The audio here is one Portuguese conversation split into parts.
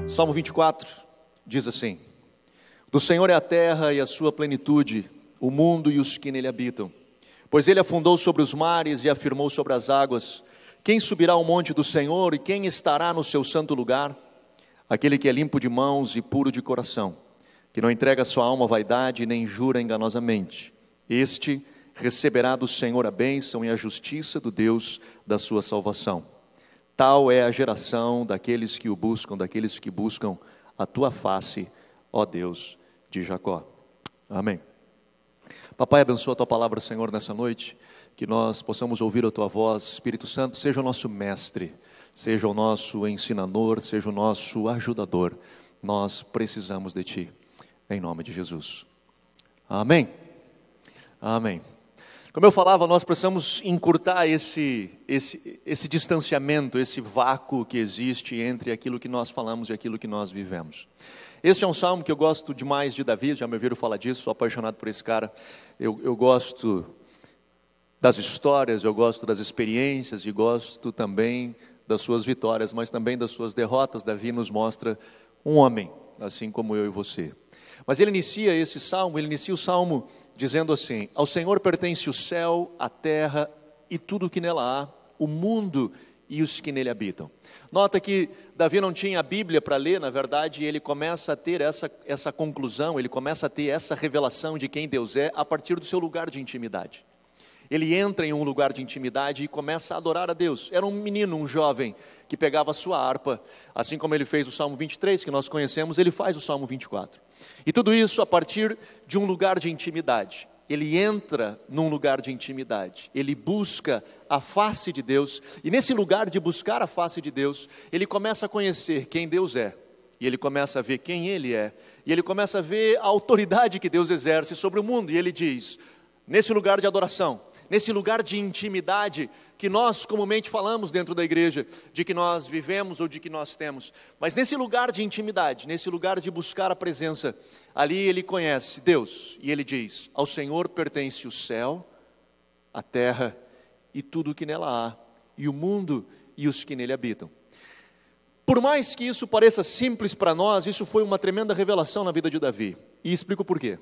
Salmo 24 diz assim: do Senhor é a terra e a sua plenitude, o mundo e os que nele habitam. Pois ele afundou sobre os mares e afirmou sobre as águas. Quem subirá ao monte do Senhor e quem estará no seu santo lugar? Aquele que é limpo de mãos e puro de coração, que não entrega sua alma à vaidade nem jura enganosamente. Este receberá do Senhor a bênção e a justiça do Deus da sua salvação. Tal é a geração daqueles que o buscam, daqueles que buscam a tua face, ó Deus de Jacó. Amém. Papai, abençoa a tua palavra, Senhor, nessa noite, que nós possamos ouvir a tua voz. Espírito Santo, seja o nosso mestre, seja o nosso ensinador, seja o nosso ajudador. Nós precisamos de ti, em nome de Jesus. Amém. Amém. Como eu falava, nós precisamos encurtar esse distanciamento, esse vácuo que existe entre aquilo que nós falamos e aquilo que nós vivemos. Este é um salmo que eu gosto demais de Davi, já me ouviram falar disso, sou apaixonado por esse cara. Eu gosto das histórias, eu gosto das experiências e gosto também das suas vitórias, mas também das suas derrotas. Davi nos mostra um homem, assim como eu e você. Mas ele inicia o salmo dizendo assim: ao Senhor pertence o céu, a terra e tudo o que nela há, o mundo e os que nele habitam. Nota que Davi não tinha a Bíblia para ler, na verdade, ele começa a ter essa conclusão, ele começa a ter essa revelação de quem Deus é a partir do seu lugar de intimidade. Ele entra em um lugar de intimidade e começa a adorar a Deus. Era um menino, um jovem, que pegava a sua harpa, assim como ele fez o Salmo 23, que nós conhecemos, ele faz o Salmo 24. E tudo isso a partir de um lugar de intimidade. Ele entra num lugar de intimidade, ele busca a face de Deus, e nesse lugar de buscar a face de Deus, ele começa a conhecer quem Deus é, e ele começa a ver quem Ele é, e ele começa a ver a autoridade que Deus exerce sobre o mundo, e ele diz, nesse lugar de adoração, nesse lugar de intimidade, que nós comumente falamos dentro da igreja, de que nós vivemos ou de que nós temos, mas nesse lugar de intimidade, nesse lugar de buscar a presença, ali ele conhece Deus, e ele diz, ao Senhor pertence o céu, a terra e tudo o que nela há, e o mundo e os que nele habitam. Por mais que isso pareça simples para nós, isso foi uma tremenda revelação na vida de Davi, e explico por quê.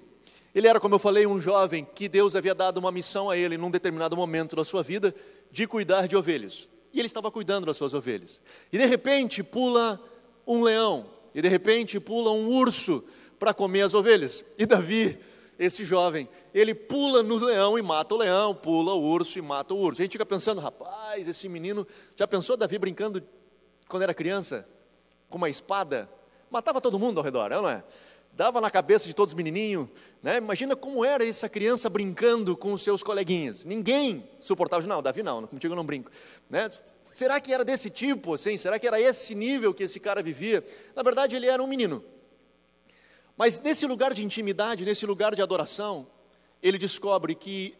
Ele era, como eu falei, um jovem que Deus havia dado uma missão a ele, num determinado momento da sua vida, de cuidar de ovelhas. E ele estava cuidando das suas ovelhas. E de repente pula um leão, e de repente pula um urso para comer as ovelhas. E Davi, esse jovem, ele pula no leão e mata o leão, pula o urso e mata o urso. A gente fica pensando, rapaz, esse menino, já pensou Davi brincando quando era criança? Com uma espada? Matava todo mundo ao redor, não é? Dava na cabeça de todos os menininhos, né? Imagina como era essa criança brincando com os seus coleguinhas. Ninguém suportava. Não, Davi não, contigo eu não brinco, né? Será que era desse tipo, assim? Será que era esse nível que esse cara vivia? Na verdade, ele era um menino. Mas nesse lugar de intimidade, nesse lugar de adoração, ele descobre que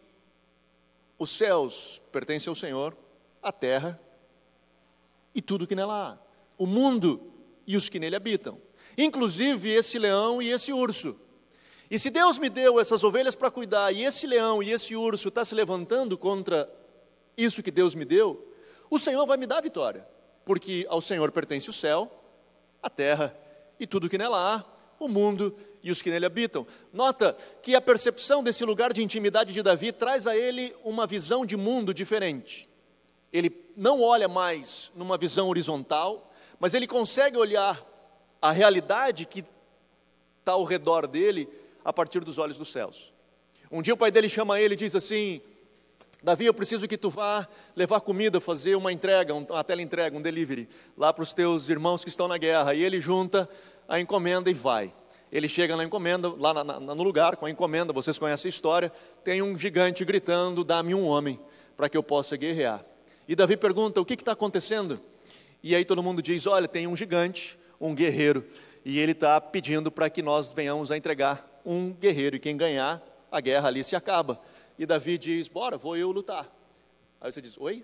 os céus pertencem ao Senhor, a terra e tudo que nela há, o mundo e os que nele habitam. Inclusive esse leão e esse urso. E se Deus me deu essas ovelhas para cuidar, e esse leão e esse urso está se levantando contra isso que Deus me deu, o Senhor vai me dar a vitória, porque ao Senhor pertence o céu, a terra e tudo que nela há, o mundo e os que nele habitam. Nota que a percepção desse lugar de intimidade de Davi traz a ele uma visão de mundo diferente. Ele não olha mais numa visão horizontal, mas ele consegue olhar a realidade que está ao redor dele a partir dos olhos dos céus. Um dia o pai dele chama ele e diz assim, Davi, eu preciso que tu vá levar comida, fazer uma entrega, uma teleentrega, um delivery, lá para os teus irmãos que estão na guerra. E ele junta a encomenda e vai. Ele chega na encomenda, lá no lugar com a encomenda, vocês conhecem a história, tem um gigante gritando, dá-me um homem para que eu possa guerrear. E Davi pergunta, o que está acontecendo? E aí todo mundo diz, olha, tem um gigante, um guerreiro, e ele está pedindo para que nós venhamos a entregar um guerreiro, e quem ganhar, a guerra ali se acaba. E Davi diz, bora, vou eu lutar. Aí você diz, oi?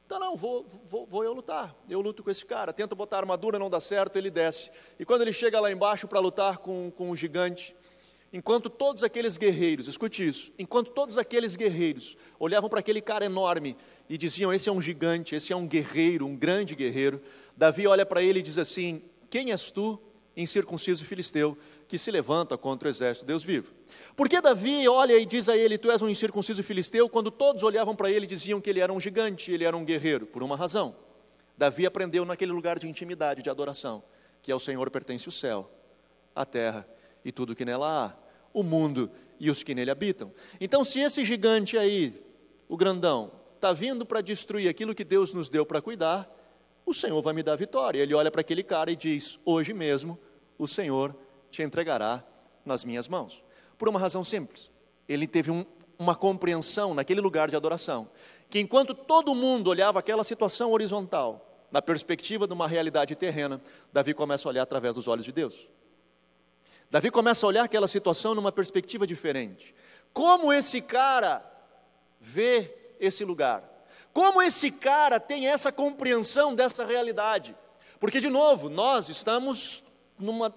Então não, vou eu lutar, eu luto com esse cara, tento botar armadura, não dá certo, ele desce. E quando ele chega lá embaixo para lutar com o gigante, enquanto todos aqueles guerreiros, escute isso, enquanto todos aqueles guerreiros olhavam para aquele cara enorme e diziam, esse é um gigante, esse é um guerreiro, um grande guerreiro, Davi olha para ele e diz assim, quem és tu, incircunciso filisteu, que se levanta contra o exército de Deus vivo? Por que Davi olha e diz a ele, tu és um incircunciso filisteu, quando todos olhavam para ele e diziam que ele era um gigante, ele era um guerreiro? Por uma razão. Davi aprendeu naquele lugar de intimidade, de adoração, que ao Senhor pertence o céu, a terra e tudo que nela há, o mundo e os que nele habitam. Então, se esse gigante aí, o grandão, está vindo para destruir aquilo que Deus nos deu para cuidar, o Senhor vai me dar vitória. Ele olha para aquele cara e diz, hoje mesmo o Senhor te entregará nas minhas mãos. Por uma razão simples, ele teve uma compreensão naquele lugar de adoração, que enquanto todo mundo olhava aquela situação horizontal, na perspectiva de uma realidade terrena, Davi começa a olhar através dos olhos de Deus. Davi começa a olhar aquela situação numa perspectiva diferente. Como esse cara vê esse lugar? Como esse cara tem essa compreensão dessa realidade? Porque, de novo, nós estamos numa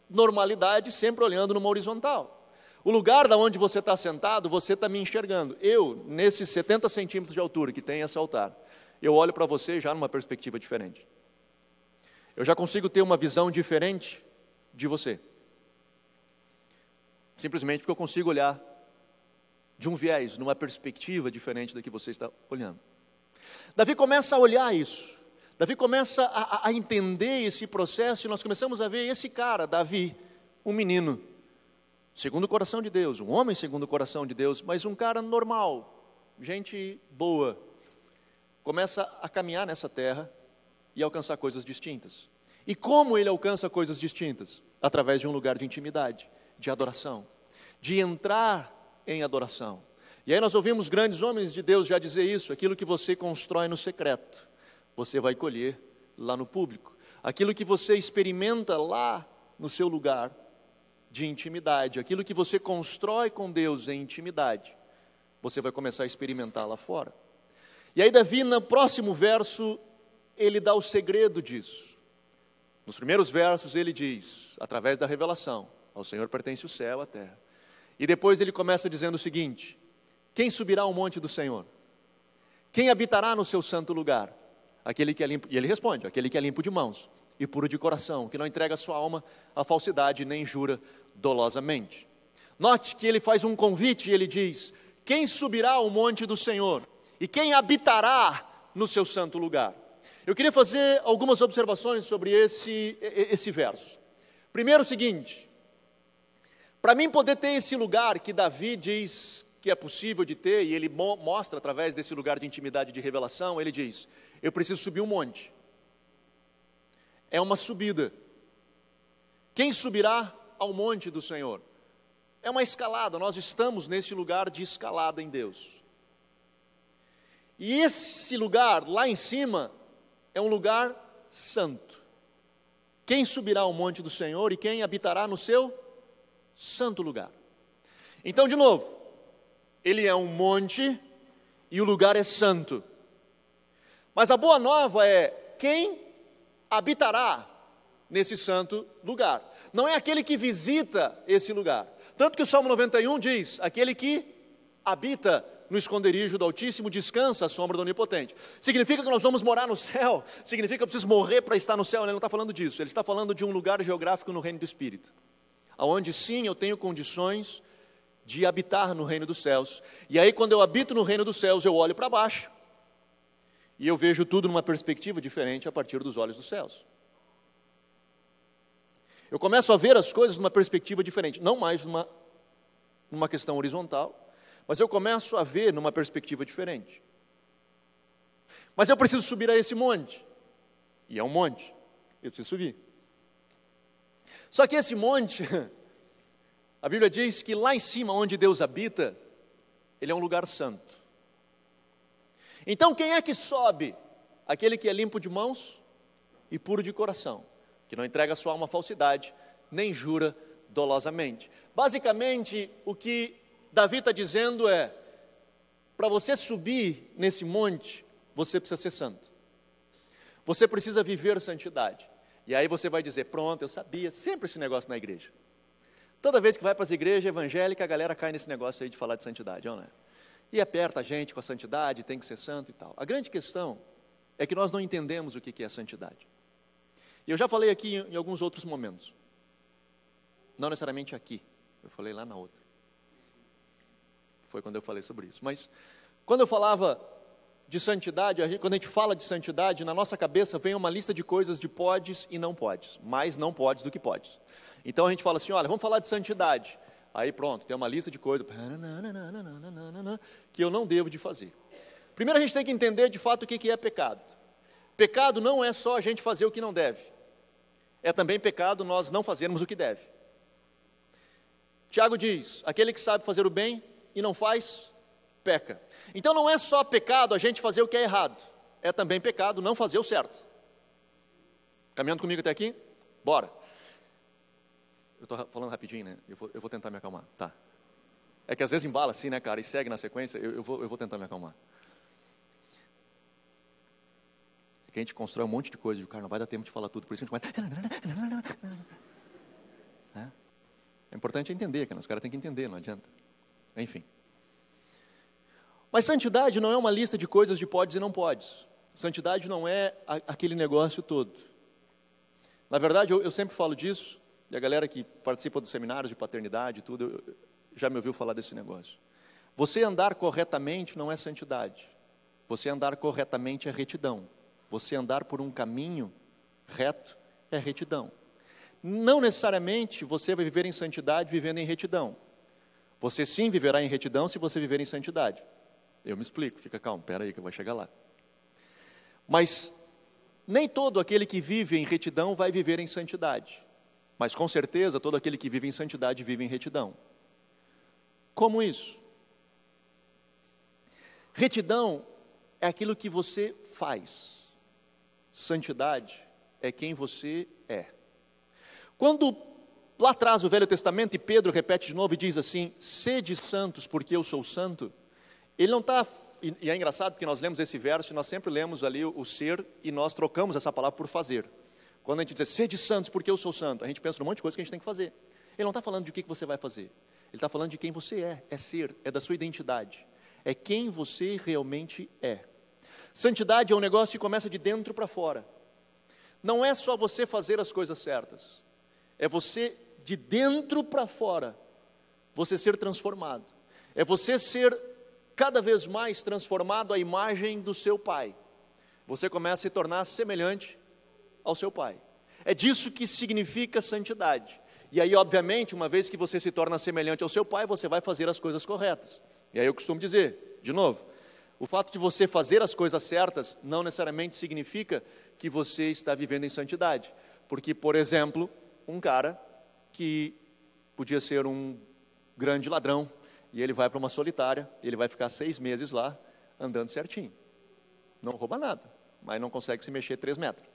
normalidade sempre olhando numa horizontal. O lugar da onde você está sentado, você está me enxergando. Eu, nesses 70 centímetros de altura que tem esse altar, eu olho para você já numa perspectiva diferente. Eu já consigo ter uma visão diferente de você. Simplesmente porque eu consigo olhar de um viés, numa perspectiva diferente da que você está olhando. Davi começa a olhar isso. Davi começa a entender esse processo e nós começamos a ver esse cara, Davi, um menino, segundo o coração de Deus, um homem segundo o coração de Deus, mas um cara normal, gente boa, começa a caminhar nessa terra e alcançar coisas distintas. E como ele alcança coisas distintas? Através de um lugar de intimidade, de adoração, de entrar em adoração. E aí nós ouvimos grandes homens de Deus já dizer isso, aquilo que você constrói no secreto, você vai colher lá no público. Aquilo que você experimenta lá no seu lugar de intimidade, aquilo que você constrói com Deus em intimidade, você vai começar a experimentar lá fora. E aí Davi, no próximo verso, ele dá o segredo disso. Nos primeiros versos ele diz, através da revelação, ao Senhor pertence o céu, a terra. E depois ele começa dizendo o seguinte, quem subirá ao monte do Senhor? Quem habitará no seu santo lugar? Aquele que é limpo, e ele responde, aquele que é limpo de mãos e puro de coração, que não entrega a sua alma à falsidade, nem jura dolosamente. Note que ele faz um convite e ele diz, quem subirá ao monte do Senhor? E quem habitará no seu santo lugar? Eu queria fazer algumas observações sobre esse verso. Primeiro o seguinte, para mim poder ter esse lugar que Davi diz que é possível de ter, e ele mostra através desse lugar de intimidade, de revelação, ele diz, eu preciso subir um monte. É uma subida. Quem subirá ao monte do Senhor? É uma escalada, nós estamos nesse lugar de escalada em Deus. E esse lugar, lá em cima, é um lugar santo. Quem subirá ao monte do Senhor e quem habitará no seu santo lugar? Então, de novo, ele é um monte e o lugar é santo. Mas a boa nova é, quem habitará nesse santo lugar? Não é aquele que visita esse lugar. Tanto que o Salmo 91 diz, aquele que habita no esconderijo do Altíssimo, descansa à sombra do Onipotente. Significa que nós vamos morar no céu? Significa que eu preciso morrer para estar no céu? Ele não está falando disso, ele está falando de um lugar geográfico no reino do Espírito, onde sim eu tenho condições de habitar no reino dos céus. E aí quando eu habito no reino dos céus, eu olho para baixo, e eu vejo tudo numa perspectiva diferente a partir dos olhos dos céus. Eu começo a ver as coisas numa perspectiva diferente, não mais numa questão horizontal, mas eu começo a ver numa perspectiva diferente. Mas eu preciso subir a esse monte, e é um monte, eu preciso subir. Só que esse monte, a Bíblia diz que lá em cima onde Deus habita, ele é um lugar santo. Então quem é que sobe? Aquele que é limpo de mãos e puro de coração, que não entrega a sua alma à falsidade, nem jura dolosamente. Basicamente, o que Davi está dizendo é, para você subir nesse monte, você precisa ser santo. Você precisa viver santidade. E aí você vai dizer, pronto, eu sabia, sempre esse negócio na igreja. Toda vez que vai para as igrejas evangélicas, a galera cai nesse negócio aí de falar de santidade, não é? E aperta a gente com a santidade, tem que ser santo e tal. A grande questão é que nós não entendemos o que é santidade. E eu já falei aqui em alguns outros momentos. Não necessariamente aqui, eu falei lá na outra. Foi quando eu falei sobre isso. Mas quando eu falava de santidade, quando a gente fala de santidade, na nossa cabeça vem uma lista de coisas de podes e não podes, mais não podes do que podes. Então a gente fala assim, olha, vamos falar de santidade. Aí pronto, tem uma lista de coisas que eu não devo de fazer. Primeiro a gente tem que entender de fato o que é pecado. Pecado não é só a gente fazer o que não deve. É também pecado nós não fazermos o que deve. Tiago diz, aquele que sabe fazer o bem e não faz, peca. Então não é só pecado a gente fazer o que é errado, é também pecado não fazer o certo. Caminhando comigo até aqui? Bora. Eu estou falando rapidinho, né? Eu vou tentar me acalmar, tá. É que às vezes embala assim, né, cara, e segue na sequência, eu vou tentar me acalmar. É que a gente constrói um monte de coisa, e o cara não vai dar tempo de falar tudo, por isso a gente começa... É importante entender, cara, os caras têm que entender, não adianta. Enfim. Mas santidade não é uma lista de coisas de podes e não podes. Santidade não é aquele negócio todo. Na verdade, eu sempre falo disso, e a galera que participa dos seminários de paternidade e tudo, já me ouviu falar desse negócio. Você andar corretamente não é santidade. Você andar corretamente é retidão. Você andar por um caminho reto é retidão. Não necessariamente você vai viver em santidade vivendo em retidão. Você sim viverá em retidão se você viver em santidade. Eu me explico, fica calmo, espera aí que eu vou chegar lá. Mas nem todo aquele que vive em retidão vai viver em santidade. Mas com certeza todo aquele que vive em santidade vive em retidão. Como isso? Retidão é aquilo que você faz. Santidade é quem você é. Quando lá atrás o Velho Testamento, e Pedro repete de novo e diz assim, sede santos porque eu sou santo, ele não está, e é engraçado porque nós lemos esse verso e nós sempre lemos ali o ser e nós trocamos essa palavra por fazer. Quando a gente diz, sede santos porque eu sou santo, a gente pensa num monte de coisa que a gente tem que fazer. Ele não está falando de o que você vai fazer, ele está falando de quem você é ser, é da sua identidade, é quem você realmente é. Santidade é um negócio que começa de dentro para fora. Não é só você fazer as coisas certas, é você de dentro para fora, você ser transformado, é você ser cada vez mais transformado à imagem do seu Pai. Você começa a se tornar semelhante ao seu Pai. É disso que significa santidade. E aí, obviamente, uma vez que você se torna semelhante ao seu Pai, você vai fazer as coisas corretas. E aí eu costumo dizer, de novo, o fato de você fazer as coisas certas não necessariamente significa que você está vivendo em santidade. Porque, por exemplo, um cara que podia ser um grande ladrão, e ele vai para uma solitária, ele vai ficar 6 meses lá, andando certinho. Não rouba nada, mas não consegue se mexer 3 metros.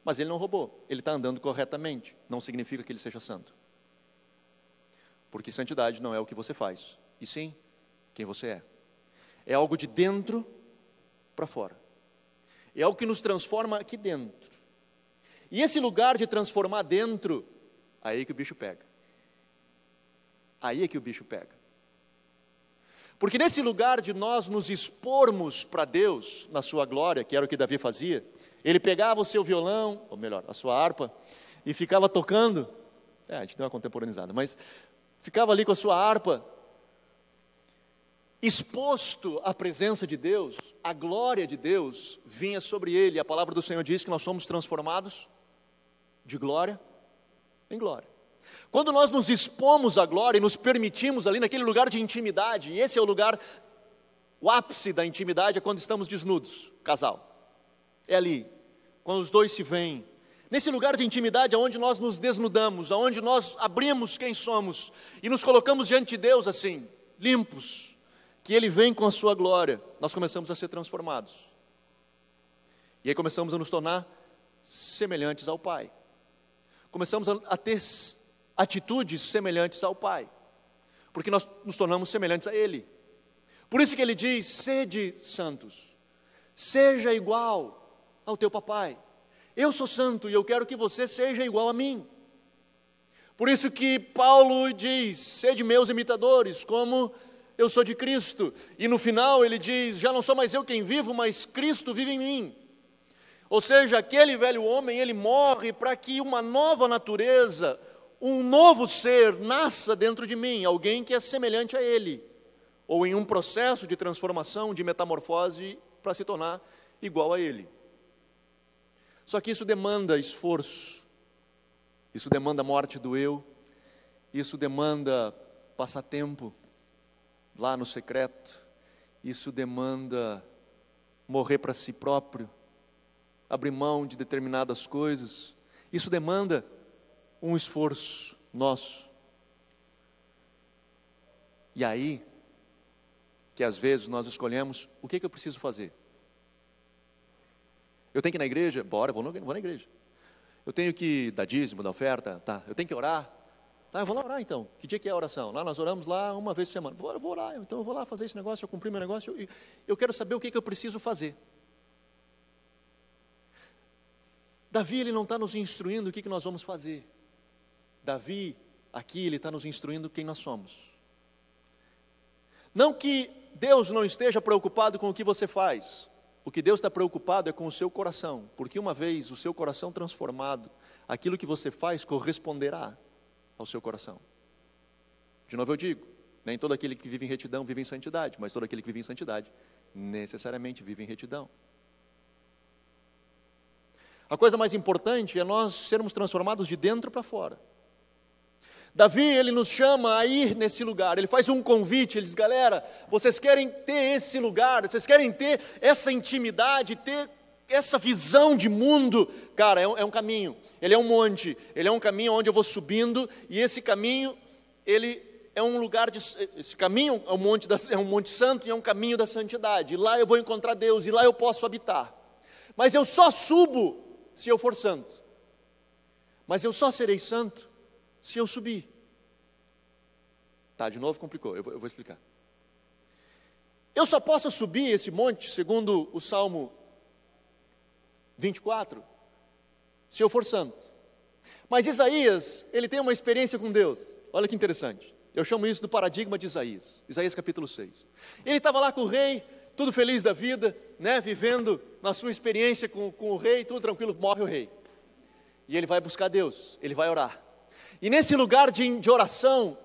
Mas ele não roubou, ele está andando corretamente, não significa que ele seja santo. Porque santidade não é o que você faz, e sim, quem você é. É algo de dentro para fora. É algo que nos transforma aqui dentro. E esse lugar de transformar dentro, aí é que o bicho pega. Aí é que o bicho pega. Porque nesse lugar de nós nos expormos para Deus, na sua glória, que era o que Davi fazia, ele pegava o seu violão, ou melhor, a sua harpa, e ficava tocando, a gente deu uma contemporaneizada, mas ficava ali com a sua harpa, exposto à presença de Deus, a glória de Deus vinha sobre ele. A palavra do Senhor diz que nós somos transformados de glória em glória. Quando nós nos expomos à glória e nos permitimos ali naquele lugar de intimidade, e esse é o lugar, o ápice da intimidade é quando estamos desnudos, casal. É ali, quando os dois se veem. Nesse lugar de intimidade é onde nós nos desnudamos, aonde nós abrimos quem somos e nos colocamos diante de Deus assim, limpos, que Ele vem com a sua glória, nós começamos a ser transformados. E aí começamos a nos tornar semelhantes ao Pai. Começamos a ter atitudes semelhantes ao Pai, porque nós nos tornamos semelhantes a Ele. Por isso que Ele diz, sede santos, seja igual ao teu papai. Eu sou santo e eu quero que você seja igual a mim. Por isso que Paulo diz: sede meus imitadores, como eu sou de Cristo. E no final ele diz: já não sou mais eu quem vivo, mas Cristo vive em mim. Ou seja, aquele velho homem, ele morre para que uma nova natureza, um novo ser nasça dentro de mim, alguém que é semelhante a ele, ou em um processo de transformação, de metamorfose, para se tornar igual a ele. Só que isso demanda esforço, isso demanda morte do eu, isso demanda passar tempo lá no secreto, isso demanda morrer para si próprio, abrir mão de determinadas coisas, isso demanda um esforço nosso. E aí, que às vezes nós escolhemos, o que eu preciso fazer? Eu tenho que ir na igreja? Bora, vou na igreja. Eu tenho que dar dízimo, dar oferta? Tá. Eu tenho que orar? Tá, eu vou lá orar então. Que dia que é a oração? Lá nós oramos lá uma vez por semana. Bora, eu vou orar, então eu vou lá fazer esse negócio, eu cumprir meu negócio, eu quero saber o que eu preciso fazer. Davi, ele não está nos instruindo o que nós vamos fazer. Davi, aqui, ele está nos instruindo quem nós somos. Não que Deus não esteja preocupado com o que você faz. O que Deus está preocupado é com o seu coração. Porque uma vez o seu coração transformado, aquilo que você faz corresponderá ao seu coração. De novo eu digo, nem todo aquele que vive em retidão vive em santidade, mas todo aquele que vive em santidade necessariamente vive em retidão. A coisa mais importante é nós sermos transformados de dentro para fora. Davi, ele nos chama a ir nesse lugar, ele faz um convite, ele diz: galera, vocês querem ter esse lugar, vocês querem ter essa intimidade, ter essa visão de mundo? Cara, é um caminho, ele é um monte, ele é um caminho onde eu vou subindo, e esse caminho, ele é um lugar, esse caminho é um monte santo, e é um caminho da santidade, e lá eu vou encontrar Deus, e lá eu posso habitar. Mas eu só subo se eu for santo, mas eu só serei santo se eu subir. Tá, de novo complicou, eu vou explicar. Eu só posso subir esse monte, segundo o Salmo 24, se eu for santo. Mas Isaías, ele tem uma experiência com Deus. Olha que interessante. Eu chamo isso do paradigma de Isaías. Isaías capítulo 6. Ele estava lá com o rei, tudo feliz da vida, né, vivendo na sua experiência com o rei, tudo tranquilo, morre o rei. E ele vai buscar Deus, ele vai orar. E nesse lugar de oração,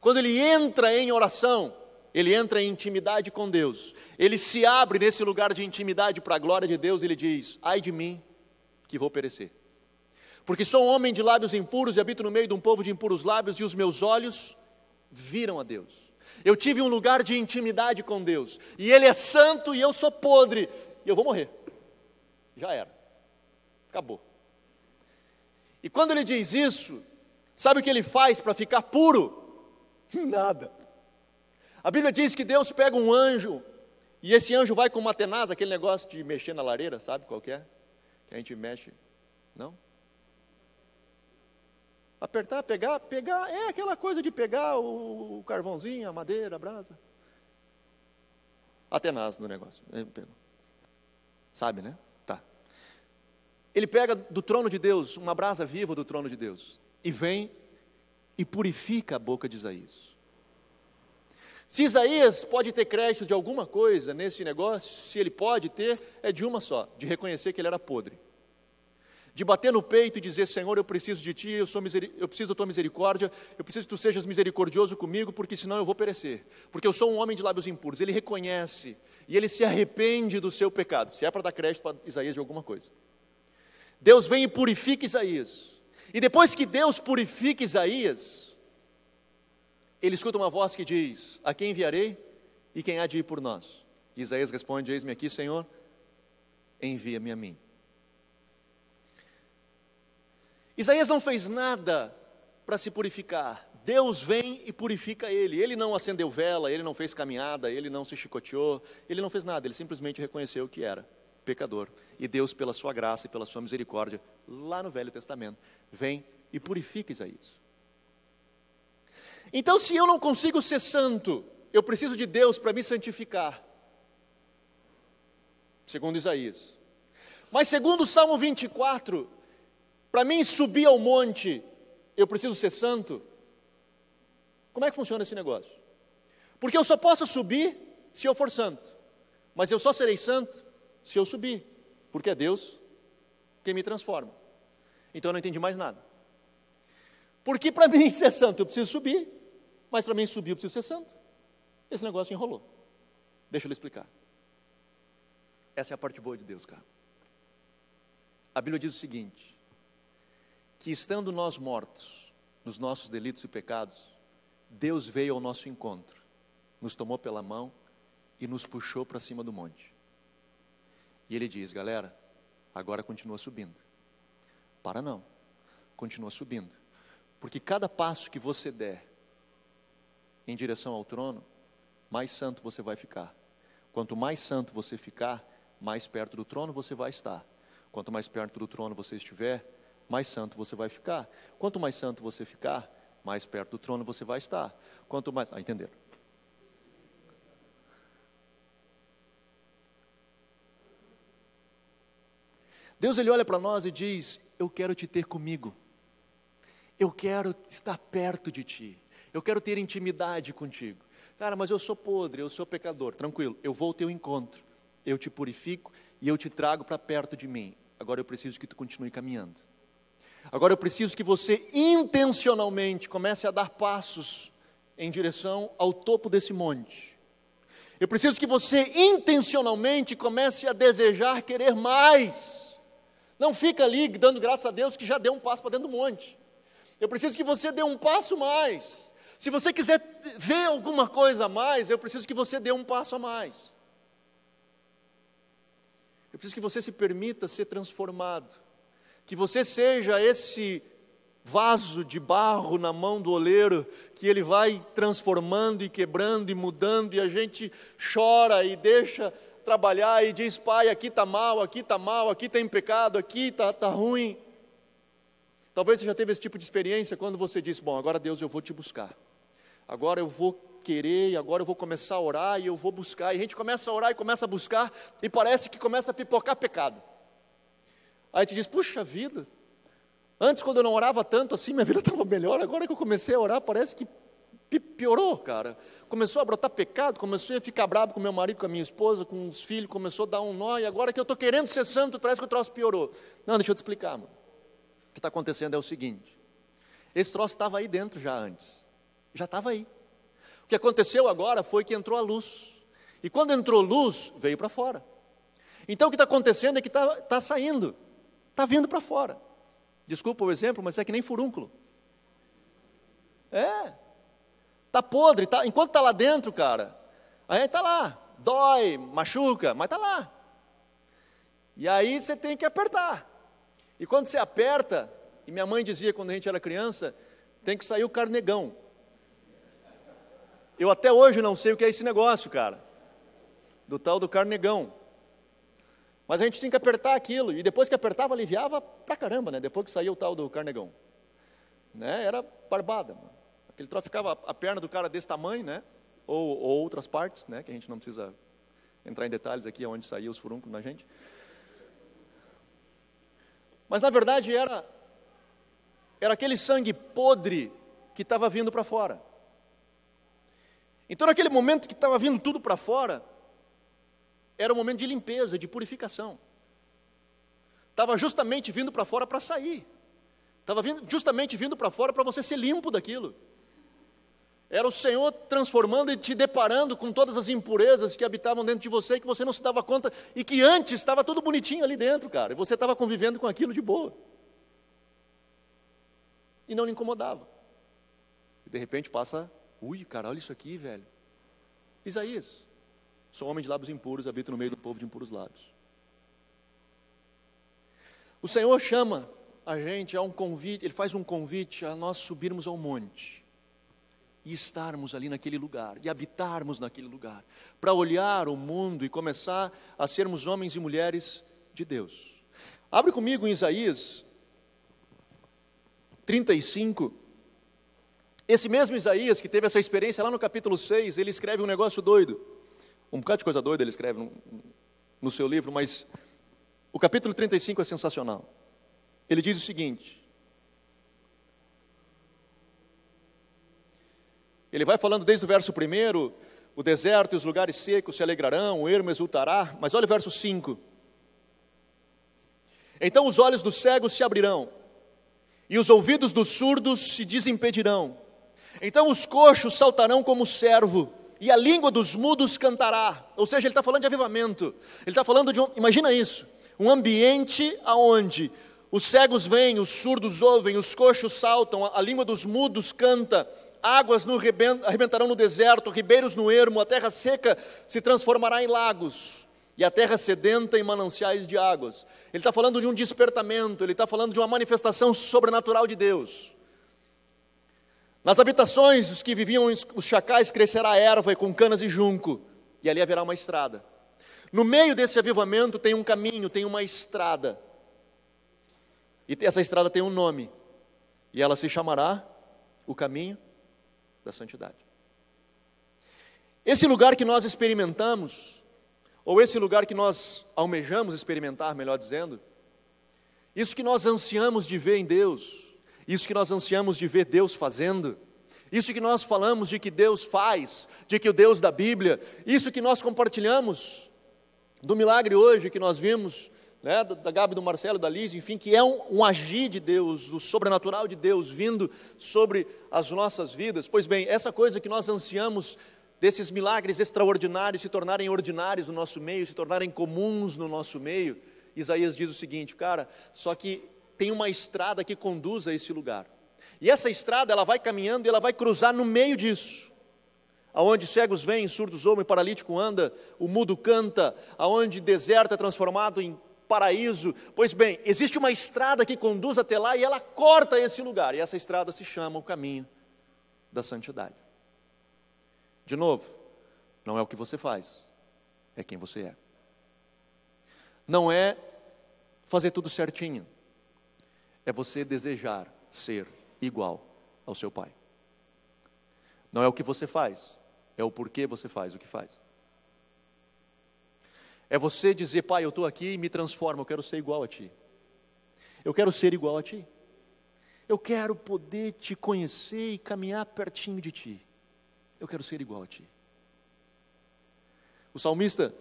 quando ele entra em oração, ele entra em intimidade com Deus. Ele se abre nesse lugar de intimidade para a glória de Deus, e ele diz: ai de mim, que vou perecer. Porque sou um homem de lábios impuros e habito no meio de um povo de impuros lábios, e os meus olhos viram a Deus. Eu tive um lugar de intimidade com Deus, e Ele é santo e eu sou podre, e eu vou morrer. Já era, acabou. E quando ele diz isso, sabe o que ele faz para ficar puro? Nada. A Bíblia diz que Deus pega um anjo, e esse anjo vai com uma tenaz, aquele negócio de mexer na lareira, sabe qual que é? Que a gente mexe, não? Apertar, pegar, é aquela coisa de pegar o carvãozinho, a madeira, a brasa. A tenaz no negócio. Sabe, né? Tá. Ele pega do trono de Deus, uma brasa viva do trono de Deus, e vem e purifica a boca de Isaías. Se Isaías pode ter crédito de alguma coisa nesse negócio, se ele pode ter, é de uma só, de reconhecer que ele era podre. De bater no peito e dizer: Senhor, eu preciso de Ti, eu preciso da Tua misericórdia, eu preciso que Tu sejas misericordioso comigo, porque senão eu vou perecer, porque eu sou um homem de lábios impuros. Ele reconhece, e ele se arrepende do seu pecado, se é para dar crédito para Isaías de alguma coisa. Deus vem e purifica Isaías, e depois que Deus purifica Isaías, ele escuta uma voz que diz: a quem enviarei e quem há de ir por nós? E Isaías responde: eis-me aqui, Senhor, envia-me a mim. Isaías não fez nada para se purificar. Deus vem e purifica ele. Ele não acendeu vela, ele não fez caminhada, ele não se chicoteou, ele não fez nada, ele simplesmente reconheceu que era pecador. E Deus, pela sua graça e pela sua misericórdia, lá no Velho Testamento, vem e purifica Isaías. Então, se eu não consigo ser santo, eu preciso de Deus para me santificar, segundo Isaías. Mas segundo o Salmo 24, para mim subir ao monte, eu preciso ser santo. Como é que funciona esse negócio? Porque eu só posso subir se eu for santo, mas eu só serei santo se eu subir, porque é Deus quem me transforma. Então eu não entendi mais nada. Porque para mim ser santo eu preciso subir, mas para mim subir eu preciso ser santo. Esse negócio enrolou. Deixa eu lhe explicar. Essa é a parte boa de Deus, cara. A Bíblia diz o seguinte, que estando nós mortos nos nossos delitos e pecados, Deus veio ao nosso encontro, nos tomou pela mão e nos puxou para cima do monte. E Ele diz, galera, agora continua subindo. Para não, continua subindo. Porque cada passo que você der em direção ao trono, mais santo você vai ficar. Quanto mais santo você ficar, mais perto do trono você vai estar. Quanto mais perto do trono você estiver, mais santo você vai ficar. Quanto mais santo você ficar, mais perto do trono você vai estar. Quanto mais... entenderam? Deus, Ele olha para nós e diz, eu quero te ter comigo. Eu quero estar perto de ti. Eu quero ter intimidade contigo. Cara, mas eu sou podre, eu sou pecador. Tranquilo, eu vou ao teu encontro. Eu te purifico e eu te trago para perto de mim. Agora eu preciso que tu continue caminhando. Agora eu preciso que você intencionalmente comece a dar passos em direção ao topo desse monte. Eu preciso que você intencionalmente comece a desejar, querer mais. Não fica ali dando graças a Deus que já deu um passo para dentro do monte. Eu preciso que você dê um passo mais. Se você quiser ver alguma coisa a mais, eu preciso que você dê um passo a mais. Eu preciso que você se permita ser transformado. Que você seja esse vaso de barro na mão do oleiro, que ele vai transformando e quebrando e mudando, e a gente chora e deixa trabalhar e diz, pai, aqui está mal, aqui está mal, aqui tem pecado, aqui está ruim. Talvez você já teve esse tipo de experiência quando você disse, bom, agora Deus, eu vou te buscar. Agora eu vou querer, agora eu vou começar a orar e eu vou buscar. E a gente começa a orar e começa a buscar e parece que começa a pipocar pecado. Aí te diz, puxa vida, antes quando eu não orava tanto assim, minha vida estava melhor, agora que eu comecei a orar parece que piorou, cara. Começou a brotar pecado, começou a ficar bravo com meu marido, com a minha esposa, com os filhos, começou a dar um nó, e agora que eu estou querendo ser santo, parece que o troço piorou. Não, deixa eu te explicar, mano. O que está acontecendo é o seguinte, esse troço estava aí dentro já antes, já estava aí. O que aconteceu agora foi que entrou a luz, e quando entrou luz, veio para fora. Então o que está acontecendo é que está saindo, está vindo para fora. Desculpa o exemplo, mas é que nem furúnculo. Está podre, enquanto está lá dentro, cara, aí está lá, dói, machuca, mas está lá. E aí você tem que apertar. E quando você aperta, e minha mãe dizia quando a gente era criança, tem que sair o carnegão. Eu até hoje não sei o que é esse negócio, cara, do tal do carnegão. Mas a gente tinha que apertar aquilo, e depois que apertava, aliviava pra caramba, né? Depois que saía o tal do carnegão. Né? Era barbada, mano. Aquele troço ficava a perna do cara desse tamanho, né? Ou outras partes, né? Que a gente não precisa entrar em detalhes aqui, onde saía os furúnculos na gente. Mas na verdade era aquele sangue podre que estava vindo para fora. Então naquele momento que estava vindo tudo para fora, era um momento de limpeza, de purificação. Estava justamente vindo para fora para sair. Estava justamente vindo para fora para você ser limpo daquilo. Era o Senhor transformando e te deparando com todas as impurezas que habitavam dentro de você, que você não se dava conta, e que antes estava tudo bonitinho ali dentro, cara, e você estava convivendo com aquilo de boa. E não lhe incomodava. E de repente passa, cara, olha isso aqui, velho. Isaías, sou homem de lábios impuros, habito no meio do povo de impuros lábios. O Senhor chama a gente a um convite, Ele faz um convite a nós subirmos ao monte, e estarmos ali naquele lugar, e habitarmos naquele lugar, para olhar o mundo e começar a sermos homens e mulheres de Deus. Abre comigo em Isaías 35, esse mesmo Isaías que teve essa experiência lá no capítulo 6, ele escreve um negócio doido, um bocado de coisa doida ele escreve no seu livro, mas o capítulo 35 é sensacional. Ele diz o seguinte, Ele vai falando desde o verso 1, o deserto e os lugares secos se alegrarão, o ermo exultará, mas olha o verso 5. Então os olhos dos cegos se abrirão, e os ouvidos dos surdos se desimpedirão. Então os coxos saltarão como servo, e a língua dos mudos cantará. Ou seja, ele está falando de avivamento. Ele está falando de imagina isso, um ambiente onde os cegos veem, os surdos ouvem, os coxos saltam, a língua dos mudos canta, águas arrebentarão no deserto, ribeiros no ermo, a terra seca se transformará em lagos, e a terra sedenta em mananciais de águas. Ele está falando de um despertamento, ele está falando de uma manifestação sobrenatural de Deus. Nas habitações dos que viviam os chacais crescerá erva com canas e junco, e ali haverá uma estrada. No meio desse avivamento tem um caminho, tem uma estrada, e essa estrada tem um nome, e ela se chamará o caminho da santidade. Esse lugar que nós experimentamos, ou esse lugar que nós almejamos experimentar, melhor dizendo, isso que nós ansiamos de ver em Deus, isso que nós ansiamos de ver Deus fazendo, isso que nós falamos de que Deus faz, de que o Deus da Bíblia, isso que nós compartilhamos do milagre hoje que nós vimos, né, da Gabi, do Marcelo, da Liz, enfim, que é um agir de Deus, do sobrenatural de Deus vindo sobre as nossas vidas. Pois bem, essa coisa que nós ansiamos desses milagres extraordinários se tornarem ordinários no nosso meio, se tornarem comuns no nosso meio, Isaías diz o seguinte, cara, só que tem uma estrada que conduz a esse lugar, e essa estrada ela vai caminhando e ela vai cruzar no meio disso, aonde cegos vêm, surdos ouvem, paralítico anda, o mudo canta, aonde deserto é transformado em paraíso. Pois bem, existe uma estrada que conduz até lá e ela corta esse lugar, e essa estrada se chama o caminho da santidade. De novo, não é o que você faz, é quem você é. Não é fazer tudo certinho, é você desejar ser igual ao seu Pai. Não é o que você faz, é o porquê você faz o que faz. É você dizer, Pai, eu estou aqui e me transforma, eu quero ser igual a Ti. Eu quero ser igual a Ti. Eu quero poder Te conhecer e caminhar pertinho de Ti. Eu quero ser igual a Ti. O salmista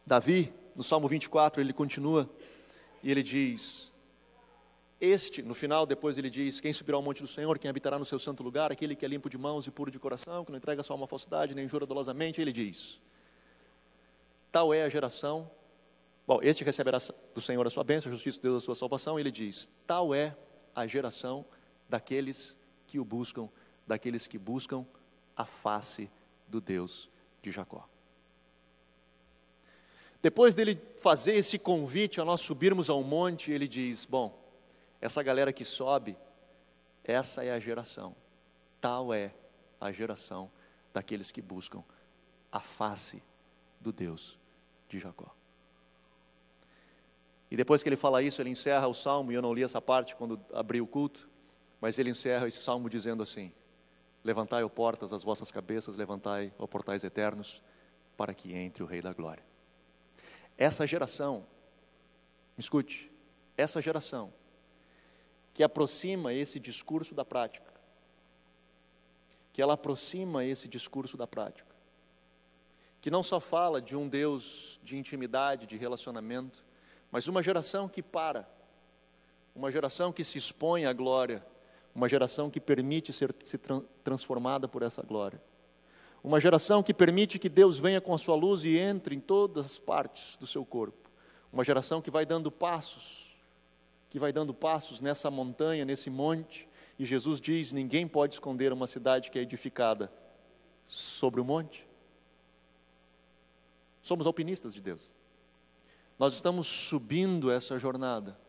Davi, no Salmo 24, ele continua e ele diz, no final, depois ele diz, quem subirá ao monte do Senhor, quem habitará no seu santo lugar, aquele que é limpo de mãos e puro de coração, que não entrega sua alma à falsidade, nem jura dolosamente, ele diz, tal é a geração, este receberá do Senhor a sua bênção, a justiça de Deus a sua salvação, ele diz, tal é a geração daqueles que o buscam, daqueles que buscam a face do Deus de Jacó. Depois dele fazer esse convite a nós subirmos ao monte, ele diz, essa galera que sobe, essa é a geração, tal é a geração daqueles que buscam a face do Deus de Jacó. E depois que ele fala isso, ele encerra o salmo, e eu não li essa parte quando abri o culto, mas ele encerra esse salmo dizendo assim, levantai, ó portas, as vossas cabeças, levantai, ó portais eternos, para que entre o Rei da Glória. Essa geração, me escute, essa geração que aproxima esse discurso da prática, que ela aproxima esse discurso da prática, que não só fala de um Deus de intimidade, de relacionamento, mas uma geração que uma geração que se expõe à glória, uma geração que permite ser transformada por essa glória, uma geração que permite que Deus venha com a sua luz e entre em todas as partes do seu corpo, uma geração que vai dando passos nessa montanha, nesse monte, e Jesus diz, ninguém pode esconder uma cidade que é edificada sobre o monte. Somos alpinistas de Deus, nós estamos subindo essa jornada,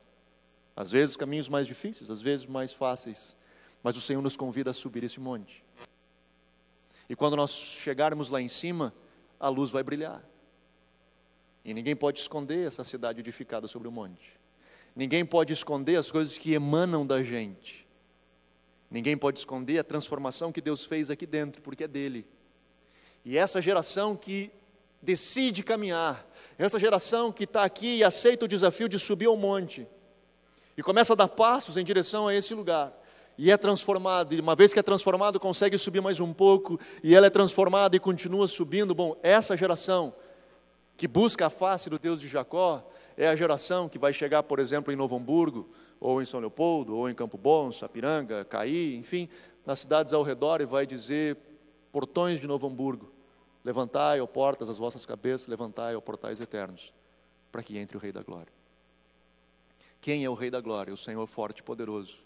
às vezes caminhos mais difíceis, às vezes mais fáceis, mas o Senhor nos convida a subir esse monte, e quando nós chegarmos lá em cima, a luz vai brilhar, e ninguém pode esconder essa cidade edificada sobre o monte, ninguém pode esconder as coisas que emanam da gente, ninguém pode esconder a transformação que Deus fez aqui dentro, porque é dele, e essa geração que decide caminhar, essa geração que está aqui e aceita o desafio de subir ao monte, e começa a dar passos em direção a esse lugar, e é transformado, e uma vez que é transformado, consegue subir mais um pouco, e ela é transformada e continua subindo. Bom, essa geração que busca a face do Deus de Jacó, é a geração que vai chegar, por exemplo, em Novo Hamburgo, ou em São Leopoldo, ou em Campo Bom, Sapiranga, Caí, enfim, nas cidades ao redor, e vai dizer: portões de Novo Hamburgo, levantai, ó portas, as vossas cabeças, levantai, ó portais eternos, para que entre o Rei da Glória. Quem é o Rei da Glória? O Senhor forte e poderoso,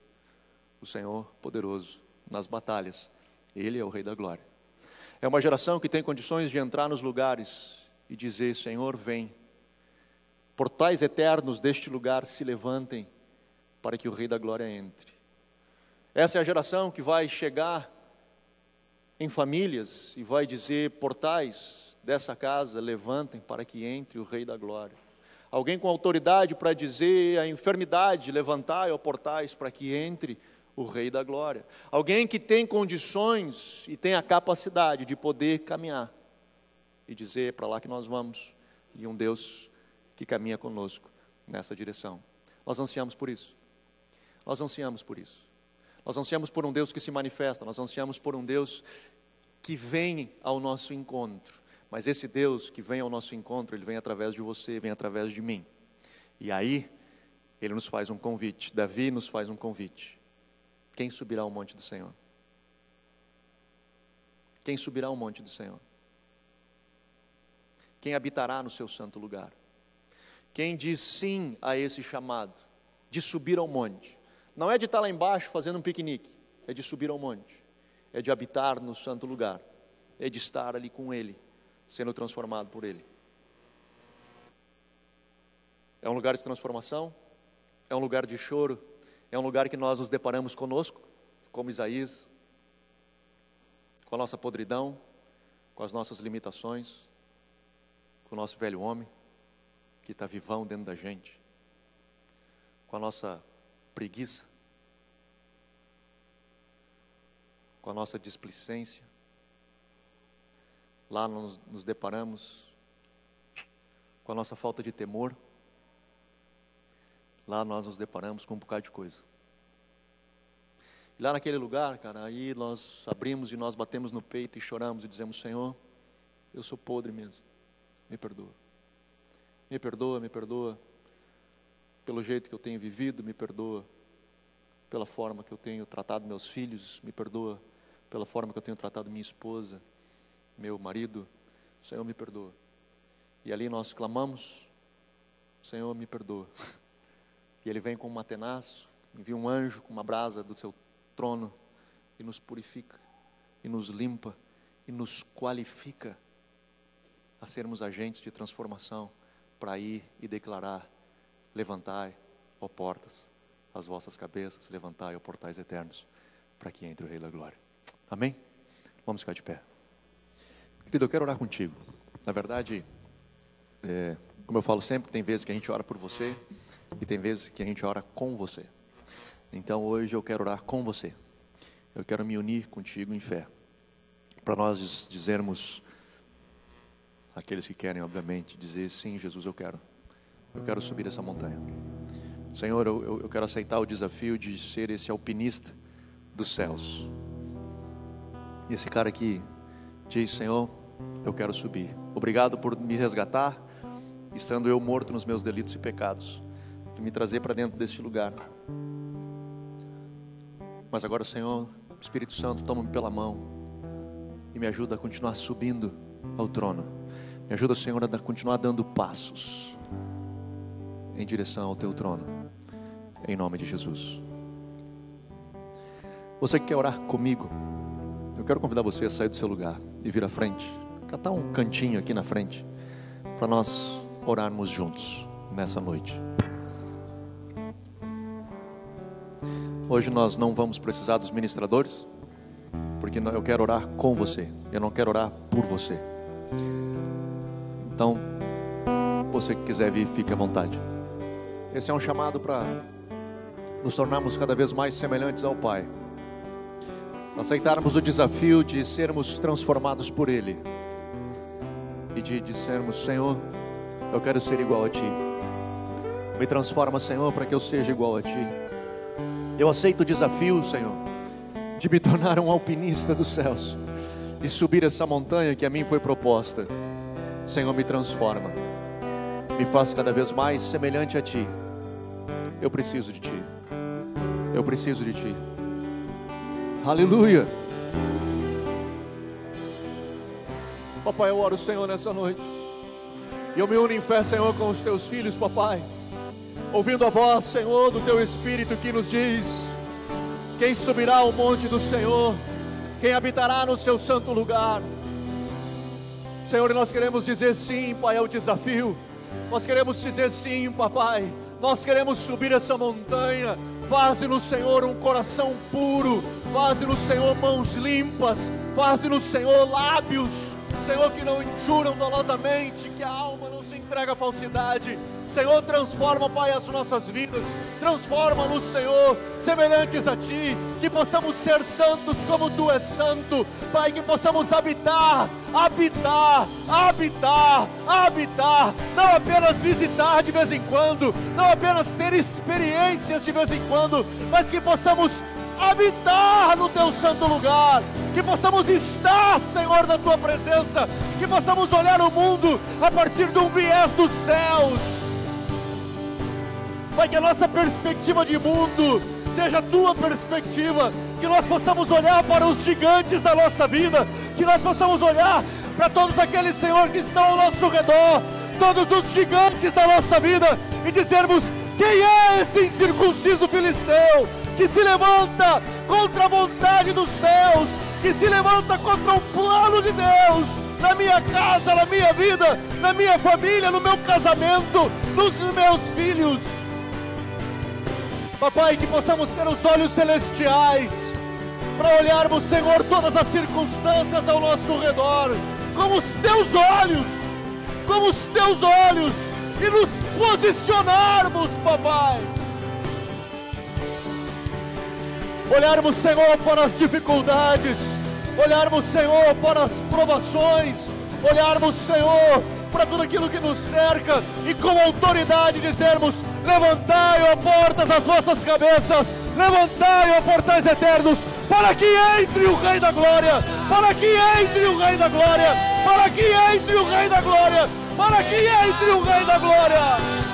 o Senhor poderoso nas batalhas. Ele é o Rei da Glória. É uma geração que tem condições de entrar nos lugares e dizer: Senhor, vem. Portais eternos deste lugar se levantem para que o Rei da Glória entre. Essa é a geração que vai chegar em famílias e vai dizer: portais dessa casa levantem para que entre o Rei da Glória. Alguém com autoridade para dizer à enfermidade: levantai, ó portais, para que entre o Rei da Glória. Alguém que tem condições e tem a capacidade de poder caminhar e dizer: para lá que nós vamos, e um Deus que caminha conosco nessa direção. Nós ansiamos por isso. Nós ansiamos por isso. Nós ansiamos por um Deus que se manifesta, nós ansiamos por um Deus que vem ao nosso encontro. Mas esse Deus que vem ao nosso encontro, Ele vem através de você, vem através de mim. E aí, Ele nos faz um convite. Davi nos faz um convite. Quem subirá ao monte do Senhor? Quem subirá ao monte do Senhor? Quem habitará no seu santo lugar? Quem diz sim a esse chamado de subir ao monte? Não é de estar lá embaixo fazendo um piquenique, é de subir ao monte, é de habitar no santo lugar, é de estar ali com Ele, sendo transformado por Ele. É um lugar de transformação, é um lugar de choro, é um lugar que nós nos deparamos conosco, como Isaías, com a nossa podridão, com as nossas limitações, com o nosso velho homem, que está vivão dentro da gente, com a nossa preguiça, com a nossa displicência. Lá nós nos deparamos com a nossa falta de temor. Lá nós nos deparamos com um bocado de coisa. E lá naquele lugar, cara, aí nós abrimos e nós batemos no peito e choramos e dizemos: Senhor, eu sou podre mesmo, me perdoa. Me perdoa, me perdoa pelo jeito que eu tenho vivido, me perdoa pela forma que eu tenho tratado meus filhos, me perdoa pela forma que eu tenho tratado minha esposa, meu marido. Senhor, me perdoa. E ali nós clamamos: Senhor, me perdoa. E Ele vem com uma tenaz, envia um anjo com uma brasa do seu trono e nos purifica, e nos limpa, e nos qualifica a sermos agentes de transformação, para ir e declarar: levantai, ó portas, as vossas cabeças, levantai, ó portais eternos, para que entre o Rei da Glória. Amém? Vamos ficar de pé. Querido, eu quero orar contigo. Na verdade, como eu falo sempre, tem vezes que a gente ora por você e tem vezes que a gente ora com você. Então hoje eu quero orar com você. Eu quero me unir contigo em fé, para nós dizermos, aqueles que querem, obviamente, dizer: sim, Jesus, eu quero subir essa montanha. Senhor, eu quero aceitar o desafio de ser esse alpinista dos céus. E esse cara que diz: Senhor, eu quero subir. Obrigado por me resgatar, estando eu morto nos meus delitos e pecados, de me trazer para dentro desse lugar. Mas agora, Senhor, Espírito Santo, toma-me pela mão e me ajuda a continuar subindo ao trono. Me ajuda, Senhor, a continuar dando passos em direção ao Teu trono, em nome de Jesus. Você que quer orar comigo, eu quero convidar você a sair do seu lugar e vir à frente, catar um cantinho aqui na frente, para nós orarmos juntos nessa noite. Hoje nós não vamos precisar dos ministradores, porque eu quero orar com você, eu não quero orar por você. Então, você que quiser vir, fique à vontade. Esse é um chamado para nos tornarmos cada vez mais semelhantes ao Pai, aceitarmos o desafio de sermos transformados por Ele e de dizermos: Senhor, eu quero ser igual a Ti. Me transforma, Senhor, para que eu seja igual a Ti. Eu aceito o desafio, Senhor, de me tornar um alpinista dos céus e subir essa montanha que a mim foi proposta. Senhor, me transforma, me faz cada vez mais semelhante a Ti. Eu preciso de Ti, eu preciso de Ti. Aleluia. Papai, eu oro, Senhor, nessa noite, e eu me uno em fé, Senhor, com os Teus filhos, papai, ouvindo a voz, Senhor, do Teu Espírito que nos diz: quem subirá ao monte do Senhor? Quem habitará no seu santo lugar? Senhor, nós queremos dizer sim, Pai, ao desafio. Nós queremos dizer sim, papai. Nós queremos subir essa montanha. Faze-nos, Senhor, um coração puro. Faze-nos, Senhor, mãos limpas. Faze-nos, Senhor, lábios, Senhor, que não injuram dolosamente, que a alma não se entrega à falsidade. Senhor, transforma, Pai, as nossas vidas. Transforma-nos, Senhor, semelhantes a Ti. Que possamos ser santos como Tu és santo. Pai, que possamos habitar. Não apenas visitar de vez em quando. Não apenas ter experiências de vez em quando. Mas que possamos habitar no Teu santo lugar. Que possamos estar, Senhor, na Tua presença. Que possamos olhar o mundo a partir de um viés dos céus. Pai, que a nossa perspectiva de mundo seja a Tua perspectiva. Que nós possamos olhar para os gigantes da nossa vida. Que nós possamos olhar para todos aqueles, Senhor, que estão ao nosso redor, todos os gigantes da nossa vida, e dizermos: quem é esse incircunciso filisteu que se levanta contra a vontade dos céus, que se levanta contra o plano de Deus na minha casa, na minha vida, na minha família, no meu casamento, nos meus filhos? Papai, que possamos ter os olhos celestiais para olharmos, Senhor, todas as circunstâncias ao nosso redor como os Teus olhos, e nos posicionarmos, papai. Olharmos, Senhor, para as dificuldades, olharmos, Senhor, para as provações, olharmos, Senhor, para tudo aquilo que nos cerca, e com autoridade dizermos: levantai, ó portas, as vossas cabeças, levantai, ó portais eternos, para que entre o Rei da Glória, para que entre o Rei da Glória, para que entre o Rei da Glória, para que entre o Rei da Glória.